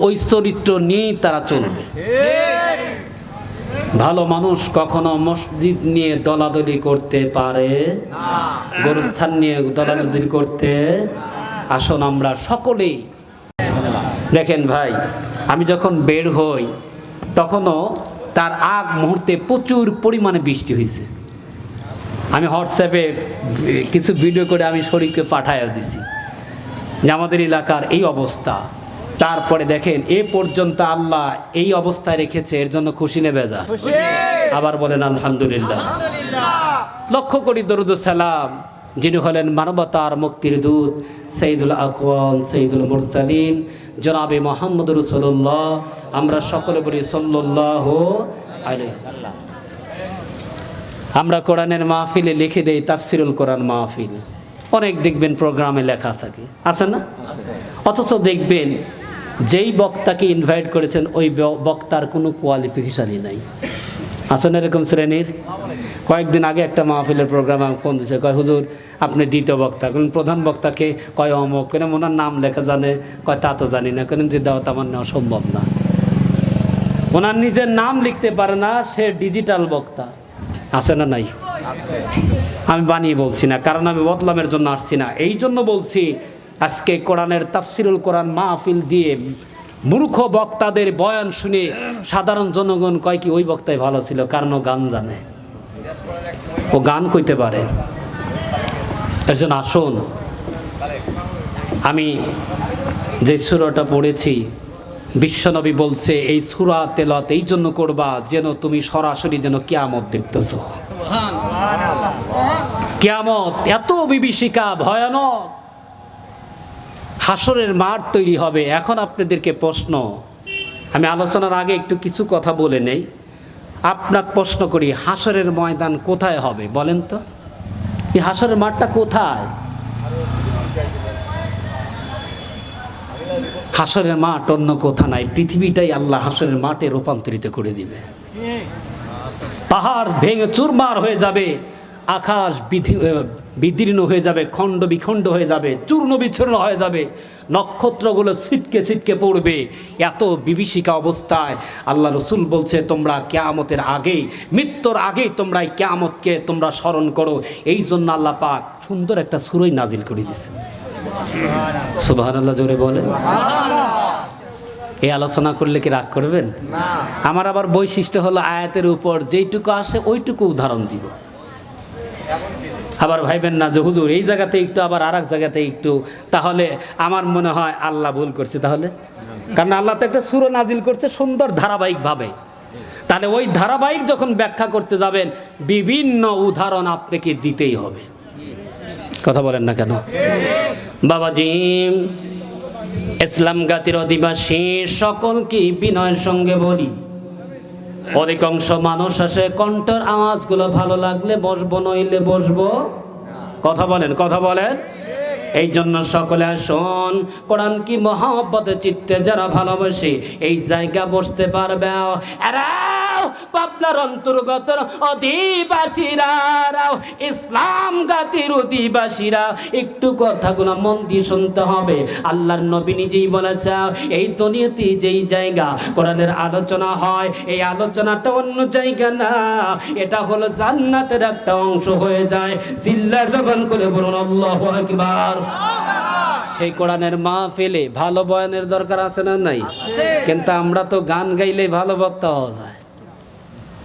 ওই চরিত্র নিয়েই তারা চলবে। ভালো মানুষ কখনো মসজিদ নিয়ে দলাদলি করতে পারে না, গোরস্থান নিয়ে দলাদলি করতে। আসুন আমরা সকলেই দেখেন ভাই, আমি যখন বের হই তখনও তার আগ মুহূর্তে প্রচুর পরিমাণে বৃষ্টি হয়েছে। আমি হোয়াটসঅ্যাপে কিছু ভিডিও করে আমি শরীফকে পাঠাইয়া দিছি যে আমাদের এলাকার এই অবস্থা। তারপরে দেখেন এ পর্যন্ত আল্লাহ এই অবস্থায় রেখেছে, এর জন্য খুশি নেবে যা। আবার বলেন আলহামদুলিল্লাহ। লক্ষ্য করি দরুদ সালাম যিনি হলেন মানবতার মুক্তির দূত সৈয়দুল আকওয়াম সৈয়দুল মুরসালিন জনাবে মুহাম্মদ রাসূলুল্লাহ। আমরা সকলে বলি সাল্লাল্লাহু আলাইহি ওয়াসাল্লাম। আমরা কোরআনের মাহফিলে লিখে দেই তাফসিরুল কোরআন মাহফিল, অনেক দেখবেন প্রোগ্রামে লেখা থাকে, আছে না? অথচ দেখবেন যেই বক্তাকে ইনভাইট করেছেন ওই বক্তার কোনো কোয়ালিফিকেশনই নাই, আছে না এরকম শ্রেণীর? কয়েকদিন আগে একটা মাহফিলের প্রোগ্রামে ফোন দিয়েছে, কয় হুজুর আপনি দ্বিতীয় বক্তা, কোন প্রধান বক্তাকে কয় অমক, কেন ওনার নাম লেখা জানে, কয় তা তো জানি না, কেন যে দেওয়া আমার নেওয়া সম্ভব না। ওনার নিজের নাম লিখতে পারে না, সে ডিজিটাল বক্তা, আছে না নাই? আমি বানিয়ে বলছি না, কারণ আমি বদলামের জন্য আসছি না, এই জন্য বলছি আজকে কোরআনের তাফসিরুল কোরআন মাহফিল দিয়ে মূর্খ বক্তাদের বয়ান শুনে সাধারণ জনগণ কয় কি ওই বক্তাই ভালো ছিল, কারণ ও গান জানে, ও গান কইতে পারে। এর জন্য আসুন, আমি যে সূরাটা পড়েছি বিশ্বনবী বলছে এই সূরা তেলাওয়াত এই জন্য করবা যেন তুমি সরাসরি যেন কিয়ামত দেখতেছো। কিয়ামত এত বিভীষিকা ভয়ানক, হাসরের মাঠ তৈরি হবে। এখন আপনাদেরকে প্রশ্ন, আমি আলোচনার আগে একটু কিছু কথা বলে নেই। আপনার প্রশ্ন করি, হাসরের ময়দান কোথায় হবে বলেন তো? এই হাসরের মাঠটা কোথায়? হাসরের মাঠ অন্য কোথা নাই, পৃথিবীটাই আল্লাহ হাসরের মাঠে রূপান্তরিত করে দিবে। পাহাড় ভেঙে চুরমার হয়ে যাবে, আকাশ বিদীর্ণ হয়ে যাবে, খণ্ড বিখণ্ড হয়ে যাবে, চূর্ণ বিচ্ছূর্ণ হয়ে যাবে, নক্ষত্রগুলো ছিটকে ছিটকে পড়বে। এত বিভীষিকা অবস্থায় আল্লাহ রসুল বলছে তোমরা কিয়ামতের আগেই, মৃত্যুর আগেই তোমরা এই কিয়ামতকে তোমরা স্মরণ করো। এই জন্য আল্লাহ পাক সুন্দর একটা সূরাই নাজিল করে দিয়েছে। সুবহানাল্লাহ জোরে বলে। এই আলোচনা করলে কি রাগ করবেন? আমার আবার বৈশিষ্ট্য হলো আয়াতের উপর যেইটুকু আসে ওইটুকু উদাহরণ দিব। আবার ভাইবেন না যে হুজুর এই জায়গাতে একটু আবার আর এক জায়গাতে একটু, তাহলে আমার মনে হয় আল্লাহ ভুল করছে। তাহলে কারণ আল্লাহ তো একটা সূরা নাজিল করছে সুন্দর ধারাবাহিকভাবে, তাহলে ওই ধারাবাহিক যখন ব্যাখ্যা করতে যাবেন বিভিন্ন উদাহরণ আপনাকে দিতেই হবে। কথা বলেন না কেন? বাবাজি, ইসলাম জাতির অধিবাসী সকলকে বিনয়ের সঙ্গে বলি, অধিকাংশ মানুষ আসে কণ্ঠের আওয়াজগুলো ভালো লাগলে বসবো, নইলে বসবো। কথা বলেন, কথা বলেন। এই জন্য সকলে আসুন, কোরআন কি মহব্বতে চিত্তে যারা ভালোবাসে এই জায়গা বসতে পারবে। পাবনার অন্তর্গত অধিবাসীরা, ইসলাম জাতির অধিবাসীরা, একটু কথাগুলো মন দিয়ে শুনতে হবে। আল্লাহর নবী নিজেই বলেছে এই দুনিয়াতে যেই জায়গা কোরআনের আলোচনা হয় এই আলোচনাটা অন্য জায়গা না, এটা হলো জান্নাতের একটা অংশ হয়ে যায়। জিল্লা জবান করে বলুন আল্লাহু আকবার। সেই কোরআনের মাহফিলে ভালো বয়ানের দরকার আছে না নাই? কিন্তু আমরা তো গান গাইলে ভালো বক্তা হওয়া যায়।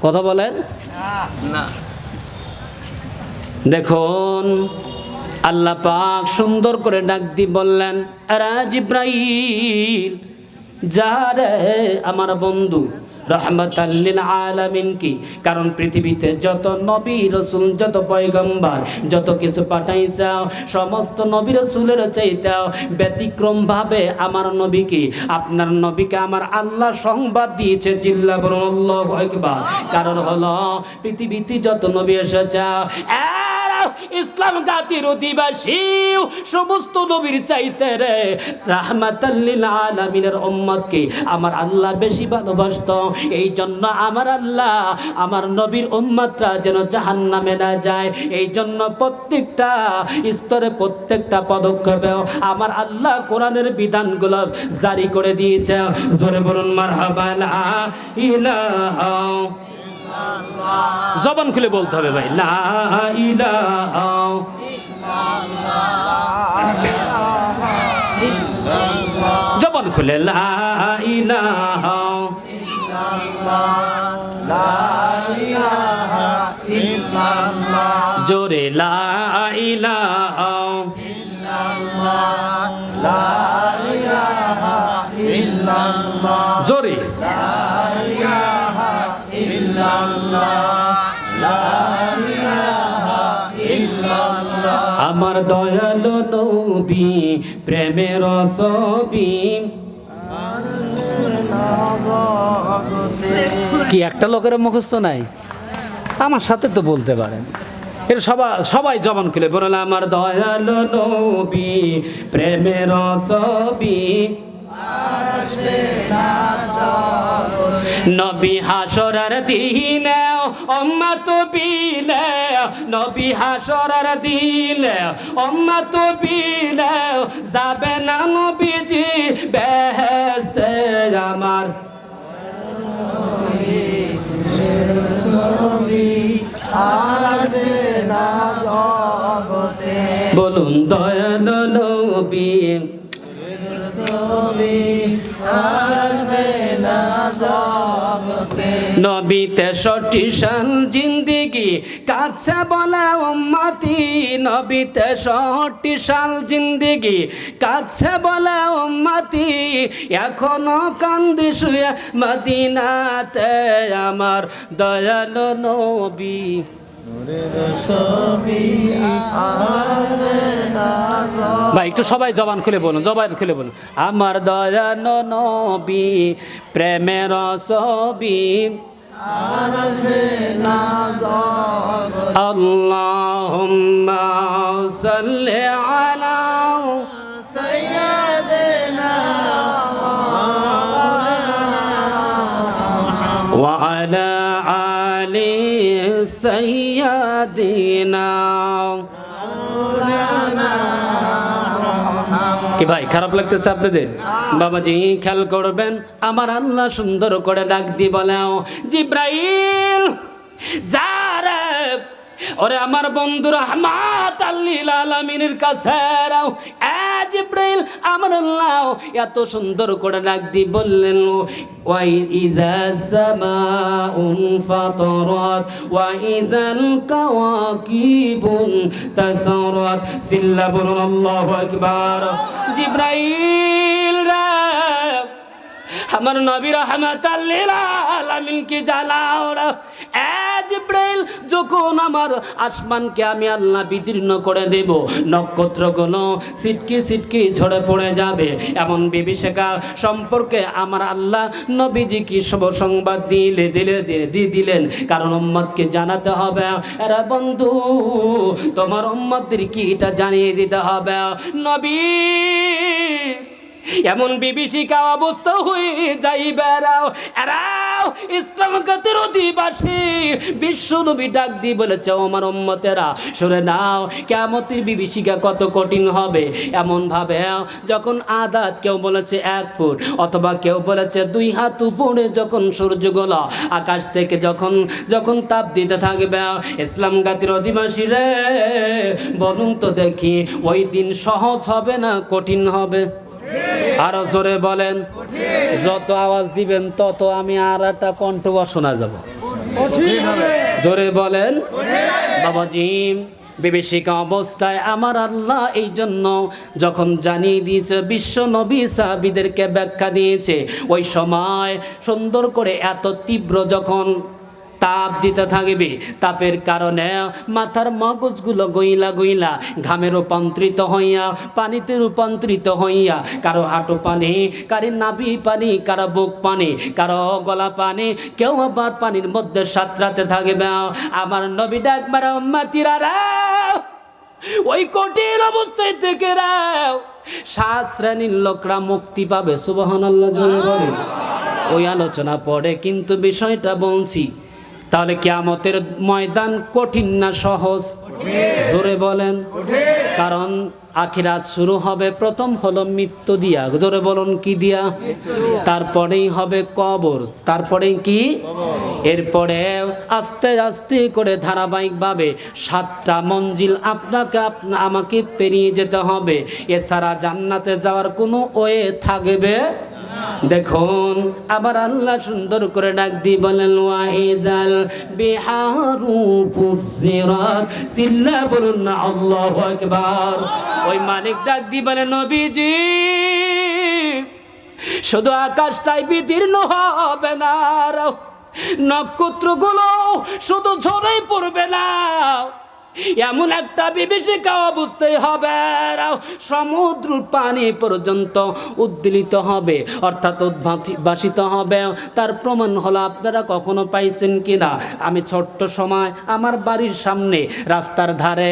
কথা বলেন না। দেখুন আল্লাহ পাক সুন্দর করে ডাক দিয়ে বললেন, আরে জিব্রাইল যা রে আমার বন্ধু রহমাতাল লিল আলামিন কি, কারণ পৃথিবীতে যত নবী রাসূল, যত পয়গম্বর, যত কিছু পাঠাইছে সমস্ত নবী রাসূলের চাইতে ব্যতিক্রম ভাবে আমার নবীকে, আপনার নবীকে আমার আল্লাহ সংবাদ দিয়েছে। জিল্লা বলুন আল্লাহু আকবার। কারণ হলো পৃথিবীতে যত নবী এসেছে ইসলাম জাতির অধিবাসী সমস্ত নবীর চাইতে রে রাহমাতাল লিল আলামিনের উম্মতকে আমার আল্লাহ বেশি ভালোবাসতো। এই জন্য আমার আল্লাহ আমার নবীর উম্মতরা যেন জাহান্নামে না যায়, এই জন্য প্রত্যেকটা স্তরে প্রত্যেকটা পদক্ষেপে আমার আল্লাহ কোরআনের বিধানগুলো জারি করে দিয়েছে। জোরে বলুন মারহাবা লা ইলাহা ইল্লাল্লাহ। জবান খুলে বলতে হবে ভাই, লা ইলাহা ইল্লাল্লাহ। জবান খুলে লা ইলাহা ইল্লাল্লাহ, লা ইলাহা ইল্লাল্লাহ। জোরে লা ইলাহা ইল্লাল্লাহ, লা ইলাহা ইল্লাল্লাহ। জোরে লা ইলাহা ইল্লাল্লাহ, লা ইলাহা ইল্লাল্লাহ। আমার দয়ালু নবী প্রেমের ছবি। কি একটা লোকের মুখস্থ নাই? আমার সাথে তো বলতে পারেন। এর সবাই জবান খুলে বললাম আমার দয়ালু নবী প্রেমের ছবি। নবী হাসরের দিনে উম্মত বিলে, নবী হাসরের দিনে উম্মত বিলে যাবে না নবীজি বেহেশতে আমার। বলুন দয়ালু নবী নবী 63 সাল জিন্দেগি কাছে বলে উম্মতি, নবী 63 সাল জিন্দেগি কাছে বলে উম্মতি, এখনো কান্দি শুয়ে মদিনাতে আমার দয়ালু নবী। ভাই একটু সবাই জবান খুলে বলুন, জবান খুলে বলুন আমার দয়ালু নবী প্রেমের ছবি। আল্লাহুম্মা সাল্লি আলা সাইয়্যিদিনা ওয়া আলা আলি সাইয়্যিদিনা। কি ভাই খারাপ লাগতেছে আপনাদের? বাবাজি খেয়াল করবেন, আমার আল্লাহ সুন্দর করে ডাক দি বলেও জিব্রাইল যারে ওরে আমার বন্ধু রাহমাতাল লিল আলামিনের কাছে রাও। জিব্রাইল আমার আল্লাহ এত সুন্দর করে ডাক দি বললেন ওয়া ইযা সামাউন ফাতারাত ওয়া ইযাল কাওয়াকিবুন তাসারাত। সিল্লা বলুন আল্লাহু আকবার। জিব্রাইল আমার নবী রাহমাতাল লিল আলামিনকে জ্বালাও। জিব্রাইল যখন আমার আসমানকে আমি আল্লাহ বিদীর্ণ করে দেব, নক্ষত্রগুলো ছিটকে ছিটকে ঝরে পড়ে যাবে, এমন বিভীষিকা সম্পর্কে আমার আল্লাহ নবীজি কি শুভ সংবাদ দিলেন। কারণ উম্মতকে জানাতে হবে, এরা বন্ধু তোমার উম্মতদের কি এটা জানিয়ে দিতে হবে। নবী এমন বিভীষিকা অবস্থা হয়ে যাইবে এরাও ইসলাম জাতির অধিবাসী। বিশ্ব নবী ডাক দিয়ে বলেছে আমার উম্মতেরা শুনে নাও, কিয়ামতের বিভীষিকা কত কঠিন হবে। এমন ভাবে যখন আদাত কেউ বলেছে 1 ফুট অথবা কেউ বলেছে 2 হাত উপরে যখন সূর্যগুলো আকাশ থেকে যখন তাপ দিতে থাকবে, ইসলাম জাতির অধিবাসী রে বলুন তো দেখি ওই দিন সহজ হবে না কঠিন হবে? আরো জোরে বলেন। যত আওয়াজ দিবেন তত আমি আর একটা কণ্ঠ শোনা যাব। জোরে বলেন বাবাজি। বিভীষিকা অবস্থায় আমার আল্লাহ এই জন্য যখন জানিয়ে দিয়েছে, বিশ্ব নবী সাহাবীদেরকে ব্যাখ্যা দিয়েছে, ওই সময় সুন্দর করে এত তীব্র যখন তাপ দিতে থাকবে, তাপের কারণে মাথার মগজগুলো গইলা ঘামে রূপান্তরিত হইয়া পানিতে রূপান্তরিত হইয়া কারো হাঁটু পানি, কারো নাভি পানি, কারো বুক পানি, কারো গলা পানি, কেউ আবার পানির মধ্যে সাঁতরাতে থাকবে। আমার নবী ডাক মারা উম্মতিরা রে ওই কঠিন অবস্থায় থেকে রাও 7 শ্রেণীর লোকরা মুক্তি পাবে। সুবহানাল্লাহ জোরে বলেন। ওই আলোচনা পড়ে কিন্তু বিষয়টা বলছি। তাহলে কিয়ামতের ময়দান কঠিন না সহজ? জোরে বলেন। কারণ আখিরাত শুরু হবে প্রথম হলো মৃত্যু দিয়া। জোরে বলুন কি দিয়া? তারপরেই হবে কবর। তারপরেই কি? এরপরে আস্তে আস্তে করে ধারাবাহিকভাবে 7টা মঞ্জিল আপনাকে আমাকে পেরিয়ে যেতে হবে। এছাড়া জান্নাতে যাওয়ার কোনো ওয়ে থাকবে। দেখুন আবার আল্লাহ সুন্দর করে ডাক দিয়ে বলেন ওয়াইদাল বিহারু ফুসিরাত। সিল্লা বলুন না আল্লাহু আকবার। ওই মালিক ডাক দিয়ে বলেন নবীজি শুধু আকাশটাই বিদীর্ণ হবে না, নক্ষত্রগুলো শুধু ঝরেই পড়বে না, এমন একটা বিভীষিকা অবস্থায় হবে, সমুদ্র পানি পর্যন্ত উদ্দীলিত হবে, অর্থাৎ উদ্ভাসিত হবে। তার প্রমাণ হলো আপনারা কখনো পাইছেন কিনা, আমি ছোট্ট সময় আমার বাড়ির সামনে রাস্তার ধারে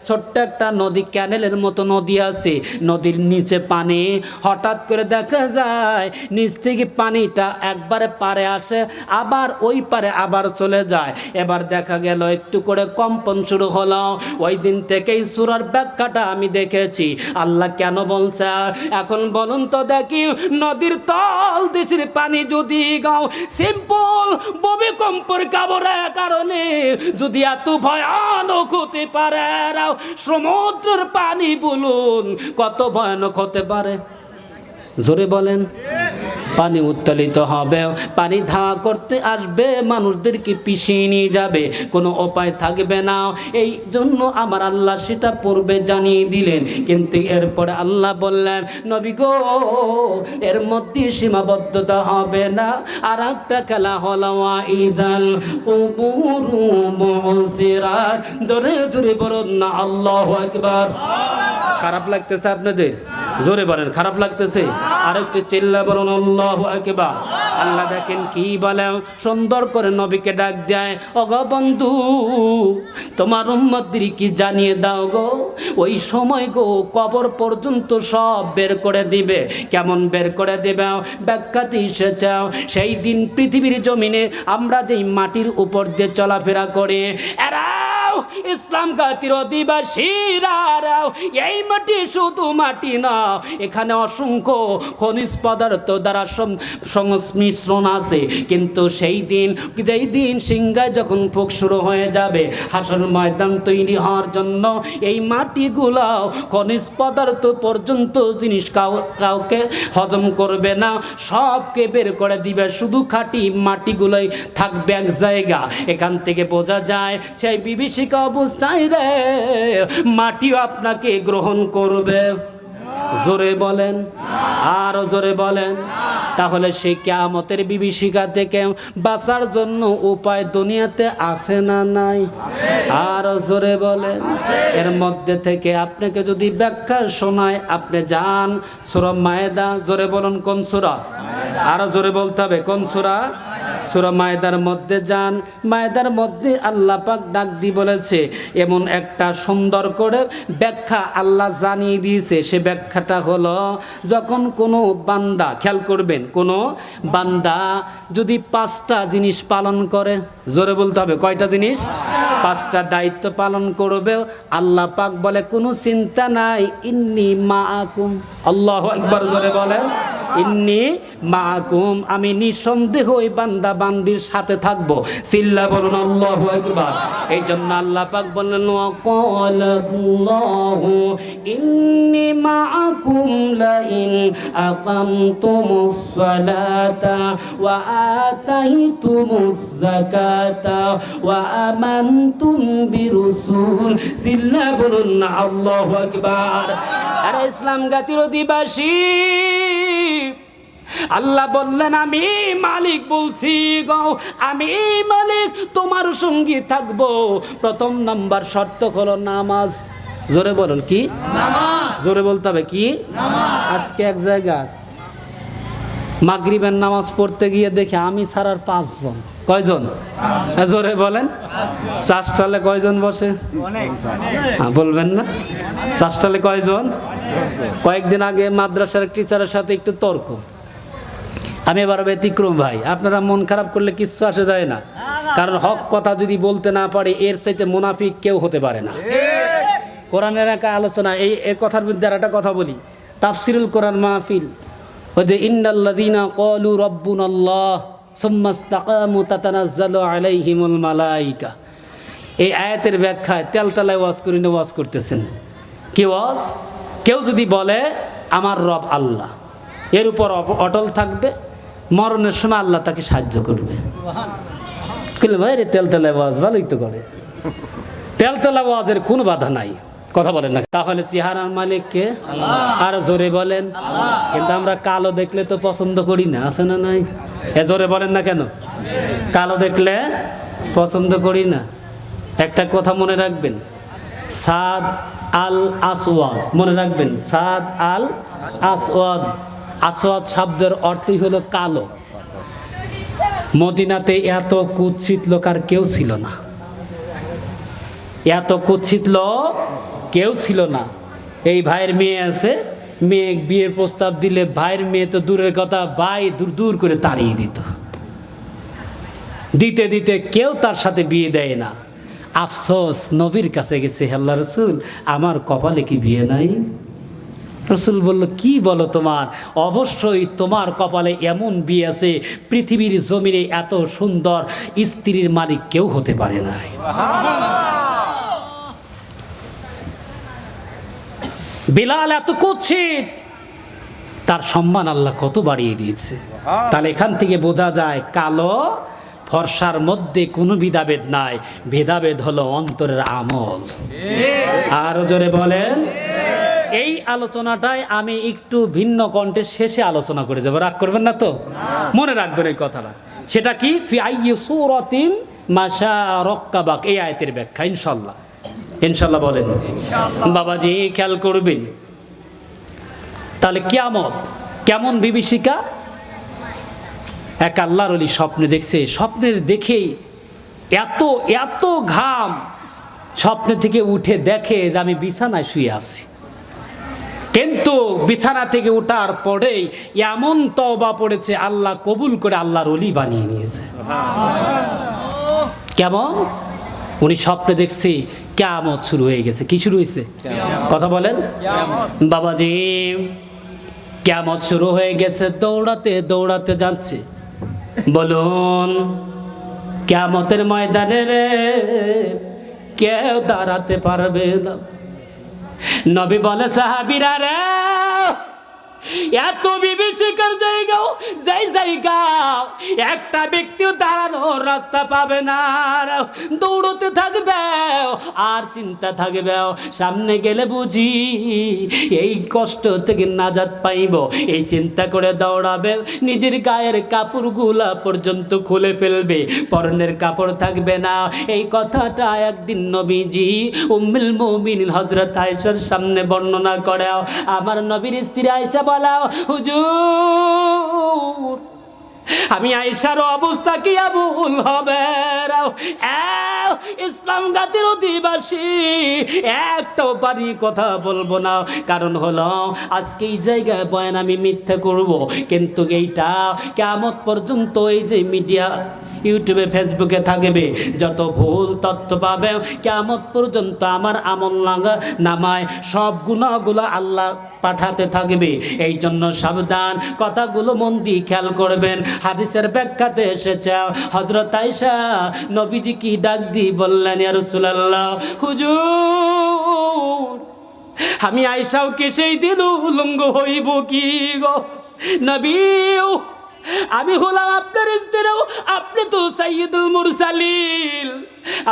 ছোট্ট একটা নদী, ক্যানেলের মতো নদী আছে, নদীর নিচে পানি, হঠাৎ করে দেখা যায় নিচ থেকে পানিটা একবারে পারে আসে, আবার ওই পারে আবার চলে যায়। এবার দেখা গেল একটু করে কম্পন শুরু হলো। ওই দিন থেকেই সূরার ব্যাখ্যাটা আমি দেখেছি। আল্লাহ কেন বলছে এখন বলুন তো দেখি, নদীর তল দেশের পানি যদি গাও সিম্পল ভূমিকম্পের কারণে যদি এত ভয়ানক হতে পারে, সমুদ্রের পানি বলুন কত ভয়ানক হতে পারে। জোরে বলেন। পানি উত্তোলিত হবে, পানি ধাওয়া করতে আসবে, মানুষদেরকে পিছিয়ে নিয়ে যাবে, কোনো উপায় থাকবে না। এই জন্য আমার আল্লাহ সেটা পূর্বে জানিয়ে দিলেন। কিন্তু এরপরে আল্লাহ বললেন নবী গো এর মধ্যে সীমাবদ্ধতা হবে না। আর একটা খেলা হলো ওয়াইদাল কুবুরু বুসিরাত। জোরে জোরে বলুন না আল্লাহু আকবার। খারাপ লাগতেছে আপনাদের? জোরে বলেন খারাপ লাগতেছে? আর একটু চিল্লা বলুন আল্লাহু আকবার। আল্লাহ দেখেন কি বলে, সুন্দর করে নবীকে ডাক দেয়, ওগো বন্ধু তোমার উম্মতদের কি জানিয়ে দাও গো, ওই সময় গো কবর পর্যন্ত সব বের করে দিবে। কেমন বের করে দেবে? ব্যাখ্যাতে এসেছে সেই দিন পৃথিবীর জমিনে আমরা যেই মাটির উপর দিয়ে চলাফেরা করি, এরা ইসলাম জাতির অধিবাসীরা, এই মাটি শুধু মাটি না, এখানে অসংখ্য খনিজ পদার্থ দ্বারা সংমিশ্রণ আছে। কিন্তু সেই দিন যেই দিন সিংহায় যখন ফুক শুরু হয়ে যাবে, হাসর ময়দান তৈরি হওয়ার জন্য এই মাটিগুলো খনিজ পদার্থ পর্যন্ত জিনিস কাউকে হজম করবে না, সবকে বের করে দিবে, শুধু খাঁটি মাটিগুলোই থাকবে এক জায়গা। এখান থেকে বোঝা যায় সেই বিভীষিকা অবস্থায় রে মাটিও আপনাকে গ্রহণ করবে। জোরে বলেন, আরো জোরে বলেন। তাহলে সেই কিয়ামতের বিভীষিকা থেকে বাঁচার জন্য উপায় দুনিয়াতে আছে না নাই? আরো জোরে বলেন। এর মধ্যে থেকে আপনাকে যদি ব্যাখ্যা শোনায়, আপনি যান সূরা মায়েদা। জোরে বলুন কোন সূরা? আরো জোরে বলতে হবে কোন সূরা? সূরা মায়েদার মধ্যে যান। মায়েদার মধ্যে আল্লাহ পাক ডাক দিয়ে বলেছে, এমন একটা সুন্দর করে ব্যাখ্যা আল্লাহ জানিয়ে দিয়েছে। সে ব্যাখ্যাটা হলো, যখন কোনো বান্দা, খেয়াল করবেন, কোনো বান্দা যদি 5টা জিনিস পালন করে, জোরে বলতে হবে কয়টা জিনিস? 5টা দায়িত্ব পালন করবে, আল্লাহ পাক বলে কোনো চিন্তা নাই, ইন্নী মাআকুম। আল্লাহু আকবার। জোরে বলেন ইন্নী মাআকুম, আমি নিঃসন্দেহ ওই বান্দা বান্দির সাথে থাকবো। চিল্লা বলুন আল্লাহু আকবার। এই জন্য আল্লাহ পাক বললেন ওয়াকালাল্লাহু ইন্নী মাআকুম লাইন আকামতুমুস সালাতা ওয়া আতাইতুমুজ যাকাতা ওয়া আমানতুম বিরুসুল। চিল্লা বলুন না আল্লাহু আকবার। আরে ইসলাম জাতির অধিবাসী, আল্লাহ বললেন আমি মালিক বলছি গো, আমি মালিক তোমার সঙ্গী থাকবো। প্রথম নাম্বার শর্ত হলো নামাজ। জোরে বলুন কি? নামাজ। জোরে বলতে হবে কি? নামাজ। আজকে এক জায়গা মাগরিবের নামাজ পড়তে গিয়ে দেখি আমি ছাড়ার 5 জন। কয়জন? জোরে বলেন। চাষটালে কয়জন বসে? বলবেন না? চাষটালে কয়জন? কয়েকদিন আগে মাদ্রাসার টিচারের সাথে একটু তর্ক, আমি এবার ব্যতিক্রম ভাই, আপনারা মন খারাপ করলে কিচ্ছু আসে যায় না, কারণ হক কথা যদি বলতে না পারে এর চাইতে মুনাফিক কেউ হতে পারে না। কোরআনের একটা আলোচনা, এই কথার মধ্যে আর একটা কথা বলি, তাফসিরুল কোরআন মাহফিল, ওই যে ইন্নাল্লাযীনা ক্বালু রাব্বুনাল্লাহ সুম্মা ইসতাকামু তাতানাজ্জালু আলাইহিমুল মালায়েকা, এই আয়াতের ব্যাখ্যায় তেলতলায় ওয়াজ করি না, ওয়াজ করতেছেন। কি ওয়াজ? কেউ যদি বলে আমার রব আল্লাহ, এর উপর অটল থাকবে, মরণের সময় আল্লাহ তাকে সাহায্য করবে। ভাই রে তেলতলায় ওয়াজ ভালোই তো করে, তেলতলা ওয়াজের কোনো বাধা নাই, কথা বলেন না। তাহলে চেহারার মালিক কে? আর জোরে বলেন। কিন্তু আমরা কালো দেখলে তো পছন্দ করি না, আছে না নাই? এ জোরে বলেন না কেন? কালো দেখলে পছন্দ করি না। একটা কথা মনে রাখবেন, সাদ আল আসওয়াদ, মনে রাখবেন, সাদ আল আসওয়াদ। আসওয়াদ শব্দের অর্থই হলো কালো। মদিনাতে এত কুৎসিত লোক আর কেউ ছিল না, এত কুৎসিত লোক কেউ ছিল না। এই ভাইয়ের মেয়ে আছে, মেয়ে বিয়ের প্রস্তাব দিলে ভাইয়ের মেয়ে তো দূরের কথা, ভাই দূর দূর করে তাড়িয়ে দিত। দিতে দিতে কেউ তার সাথে বিয়ে দেয় না। আফসোস, নবীর কাছে গেছে, আল্লাহ রসুল আমার কপালে কি বিয়ে নাই? রসুল বলল, কি বলো তোমার? অবশ্যই তোমার কপালে এমন বিয়ে আছে, পৃথিবীর জমিনে এত সুন্দর স্ত্রীর মালিক কেউ হতে পারে না। বিলাল এত কুৎসিত, তার সম্মান আল্লাহ কত বাড়িয়ে দিয়েছে। তাহলে এখান থেকে বোঝা যায় কালো ফর্সার মধ্যে কোনো ভেদাভেদ নাই, ভেদাভেদ হলো অন্তরের আমল। আর জোরে বলেন। এই আলোচনাটায় আমি একটু ভিন্ন কণ্ঠে শেষে আলোচনা করে যাবো, রাগ করবেন না তো? মনে রাখবেন এই কথাটা। সেটা কি? ফি আইয়ি সূরাতিন মাশা রাক্কাবাক, এই আয়াতের ব্যাখ্যা ইনশাআল্লাহ। ইনশাআল্লাহ বলেন বাবাজি, খেয়াল করবেন। তাহলে কিয়ামত কেমন বিভীষিকা? এক আল্লাহর ওলি স্বপ্নে দেখছে, স্বপ্নের দেখেই এত এত ঘাম, স্বপ্নে থেকে উঠে দেখে যে আমি বিছানায় শুয়ে আছি, কিন্তু বিছানা থেকে ওঠার পরেই এমন তওবা পড়েছে, আল্লাহ কবুল করে আল্লাহর ওলি বানিয়ে নিয়েছে। কেমন? উনি স্বপ্নে দেখছে কিয়ামত শুরু হয়ে গেছে। কি শুরু হয়েছে? কথা বলেন বাবাজি। কিয়ামত শুরু হয়ে গেছে, দৌড়াতে দৌড়াতে যাচ্ছে। বলুন, কিয়ামতের ময়দানে রে কেউ দাঁড়াতে পারবে না। নবী বলে, সাহাবীরা রে, এত বিভীষিকার জায়গাও, যেই জায়গা একটা ব্যক্তিও দাঁড়ানোর রাস্তা পাবে না, দৌড়তে থাকবে আর চিন্তা থাকবে সামনে গেলে বুঝি এই কষ্ট থেকে নাজাত পাইব, এই চিন্তা করে দৌড়াবে। নিজের গায়ের কাপড়গুলা পর্যন্ত খুলে ফেলবে, পরনের কাপড় থাকবে না। এই কথাটা একদিন নবীজি উম্মুল মুমিনিন হযরত আয়েশার সামনে বর্ণনা করে। আমার নবীর স্ত্রী আয়েশা বলাও, হুজুর আমি আয়েশার অবস্থা কি ভুল হবে? ইসলাম জাতির অধিবাসী একটাও বাড়ি কথা বলবো না, কারণ হলো আজকে এই জায়গায় বয়ান আমি মিথ্যা করব, কিন্তু এইটা কিয়ামত পর্যন্ত এই যে মিডিয়া ইউটিউবে ফেসবুকে থাকবে, যত ভুল তথ্য পাবে কিয়ামত পর্যন্ত আমার আমল নামায় সব গুনাহগুলো আল্লাহ পাঠাতে থাকবে। এই জন্য সাবধান, কথাগুলো মন দিয়ে খেয়াল করবেন। হাদিসের ব্যাখ্যাতে এসেছে, হযরত আয়েশা নবীজি কি ডাক দিয়ে বললেন, ইয়া রাসূলুল্লাহ, হুজুর আমি আয়েশাও কি সেই দিন উলঙ্গ হইব কি গো নবী? আমি হলাম আপনার স্ত্রী, আপনি তো সাইয়্যিদুল মুরসালিন,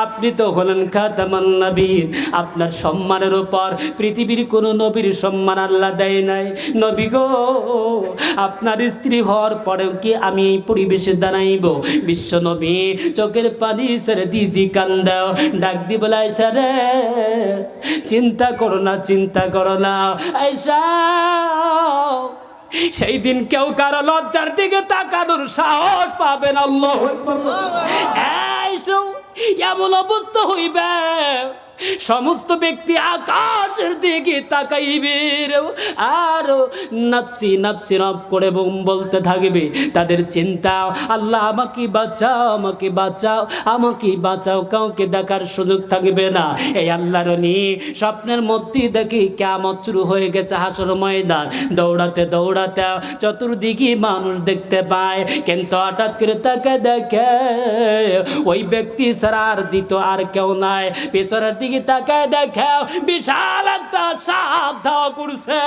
আপনি তো হলেন খাতামান নবীন। আপনার সম্মানের উপর পৃথিবীর কোন নবীর সম্মান আল্লাহ দেয় নাই। নবী গো, আপনার স্ত্রী হওয়ার পরেও কি আমি এই পরিবেশে দাঁড়াইব? বিশ্ব নবী চোখের পানি ছেড়ে দিদি কান্দাও, ডাক দি বলে, আয়েশা রে চিন্তা করো না, চিন্তা করো না আয়েশা, সেই দিন কেউ কারো লজ্জার দিকে তাকানোর সাহস পাবেন। আল্লাহু আকবার। এমন অবস্থা হইবে সমস্ত ব্যক্তি আকাশের দিকে তাকাইবে আর নাফসি নাফসি রব করে বলতে থাকবে। তাদের চিন্তা, আল্লাহ আমাকে বাঁচাও, আমাকে বাঁচাও, আমাকে বাঁচাও, কাউকে দেখার সুযোগ থাকবে না। এই আল্লাহর নিয়ে স্বপ্নের মধ্যে দেখি কিয়ামত শুরু হয়ে গেছে, হাসর ময়দান। দৌড়াতে দৌড়াতে চতুর্দিকে মানুষ দেখতে পায়, কিন্তু হঠাৎ করে তাকে দেখে ওই ব্যক্তি ছাড়া আর দ্বিতীয় আর কেউ নাই। পেছনের দিকে তাকায় দেখে বিশাল একটা সাপ ধাওয়া করছে।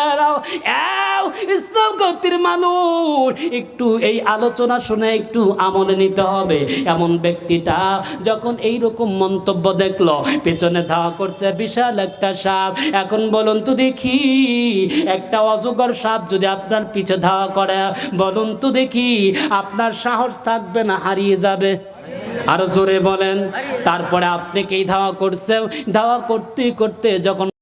ইসলাম গতির মানুষ, একটু এই আলোচনা শুনে একটু আমলে নিতে হবে। এমন ব্যক্তিটা যখন এইরকম মন্তব্য দেখলো, পেছনে ধাওয়া করছে বিশাল একটা সাপ। এখন বলুন তো দেখি, একটা অজগর সাপ যদি আপনার পিছে ধাওয়া করে, বলুন তো দেখি আপনার সাহস থাকবে না হারিয়ে যাবে? আরো জোরে বলেন। তারপরে আপনাকেই ধাওয়া করছে, ধাওয়া করতে করতে যখন